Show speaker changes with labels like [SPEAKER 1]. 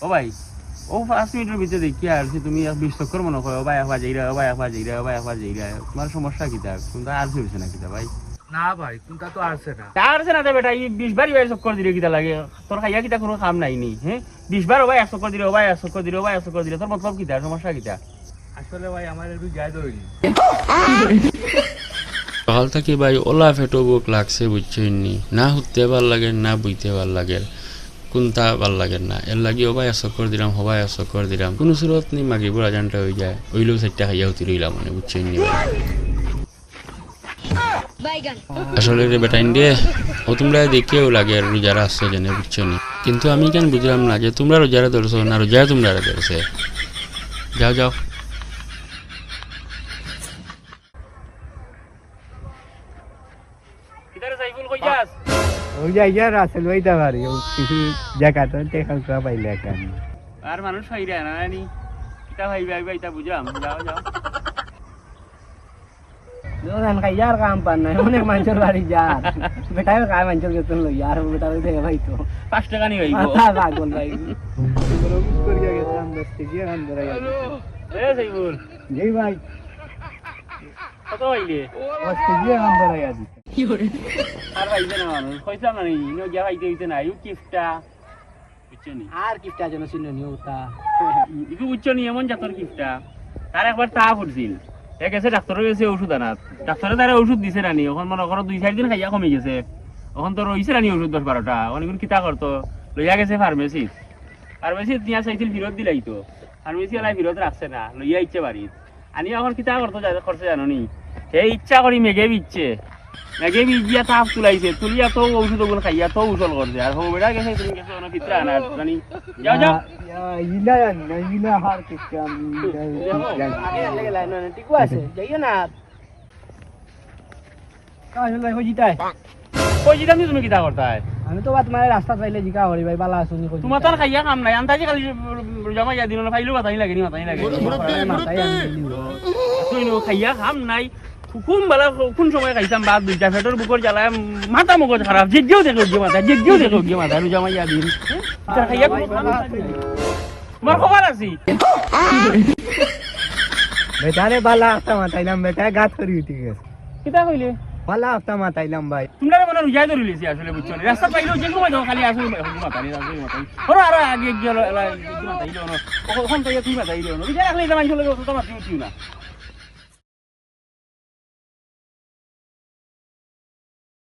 [SPEAKER 1] ও ভাই ও 5 মিনিটের ভিতরে দেখি আর তুমি 20 চক্কর মনে করো ভাই একবার যাইরা ভাই একবার যাইরা ভাই একবার যাইরা তোমার সমস্যা কিতা কোনটা আর হইছে না কিতা ভাই
[SPEAKER 2] না ভাই কোনটা তো আসছে না
[SPEAKER 1] আর আছে না রে বেটা এই 20 বার ভাই চক্কর দিলে কিতা লাগে তোর খাইয়া কিতা কোনো কাম নাই নি হ্যাঁ 20 বার ভাই 100 চক্কর দিলে ভাই 100 চক্কর দিলে ভাই 100 চক্কর দিলে তোর মতলব কিতা সমস্যা কিতা
[SPEAKER 2] আসলে ভাই আমার একটু গায়ে ধরিনি
[SPEAKER 3] সকাল থেকে ভাই ওলা ফেটো বুক লাগছে বুঝছইনি না হুতে ভাল লাগে না বুঝতে ভাল লাগে কোনটা ভাল লাগে না এর লাগি হবাই চক্কর দিলাম হবাই চক্কর দিলাম কোনো সুরত নি মাগি বুড়া জানটা হয়ে যায় ওইলেও চারটা খাইয়া হতে রইলাম মানে বুঝছইনি আসলে রে বেটাইন দিয়ে ও তোমরা দেখেও লাগে আর রোজারা আসছো জেনে বুঝছনি কিন্তু আমি কেন বুঝলাম না যে তোমরা রোজারা ধরছো না রোজারা তোমরা ধরছে যাও যাও
[SPEAKER 1] কিতারে সাইফুল কই যাস
[SPEAKER 2] ওই যে ইয়ার আসল ওইটা পারি কিছু জায়গাটা দেখা করা পাইলে কেন
[SPEAKER 1] আর মানুষ হইরা না নি কিতা ভাই ভাই তা বুঝলাম যাও যাও
[SPEAKER 2] দোকান का यार काम पाना है অনেক মানুষের বাড়ি যার বেটাও কায় মানুষের বেতন লই আর বেটা দে ভাই তো
[SPEAKER 1] 5 টাকা নি হইবো
[SPEAKER 2] মাথা পাগল ভাই প্রমিস করিয়া গেছিলাম 10 টাকা আনতে
[SPEAKER 1] এ সাইফুল
[SPEAKER 2] জি ভাই
[SPEAKER 1] কত হইলে
[SPEAKER 2] 10 টাকা আনতে রাখি
[SPEAKER 1] আর ভাই না মানুষ কইতাম না নি নো গিয়া ভাইতে হইতে না ইউ কিফটা বুঝছনি
[SPEAKER 2] আর কিফটা যেন ছিল নি ওটা
[SPEAKER 1] ইকু বুঝছনি এমন জাতর কিফটা তার একবার তা ফুটছিল এ গেছে ডাক্তারের কাছে ওষুধ আনাত ডাক্তারে তারা ওষুধ দিছে রানি এখন মনে করো 2-4 দিন খাইয়া কমে গেছে এখন তো রইছে রানি ওষুধ 10-12টা অনেকগুণ কিতা করতো লইয়া গেছে ফার্মেসি নিয়া চাইছিল ফিরত দিলাই তো ফার্মেসি ওলাই ফিরত রাখছে না লইয়া ইচ্ছে বাড়িত আনি এখন কিতা করতো করছে জানো নি সেই ইচ্ছা করি মেঘে বিচ্ছে মেঘে বিজিয়া তাপ তুলাইছে তুলিয়া তো ওষুধ ওগুলো খাইয়া তো উচল করছে আর হো বেড়া গেছে তুমি গেছে অনেক কিতা আনার রানি যাও যাও
[SPEAKER 2] ইলা হার কিফটা আগে লাগে লাইন না ঠিক আছে যাইও না কাজ হলো হই জিতাই
[SPEAKER 1] কই জিতাম তুমি কিতা করতাই
[SPEAKER 2] আমি তো বাত মারে রাস্তা চাইলে জিকা হরি ভাই বালা শুনি কই
[SPEAKER 1] তোমার তার খাইয়া কাম নাই আন্তাজি খালি জমা ইয়া দিন না ফাইলু বাতাই লাগে নি বাতাই লাগে
[SPEAKER 2] মাথায় আমি দিলি
[SPEAKER 1] তুই নো খাইয়া কাম নাই কোন বেলা কোন সময় খাইতাম বাদ দুইটা পেটের বুকর জ্বালায় মাথা মগজ খারাপ জিজ্ঞেও দেখো গিয়ে মাথা জমা ইয়া দিন তার খাইয়া কোনো কাম নাই তোমার খবর আছে
[SPEAKER 2] বেটারে বালা একটা মাথাইলাম বেটা গাত করি উঠে গেছে
[SPEAKER 1] কিতা কইলে
[SPEAKER 2] বালা একটা মাথাইলাম ভাই
[SPEAKER 1] তোমরা মনে রুজাই ধরে লিছি আসলে বুঝছো না রাস্তা পাইলো যে সময় খালি আসলে মাথাই আরো আগে গেল মাথাই ওখান থেকে তুমি মাথাই রুজাই রাখলে এটা মানুষ লাগে তোমার না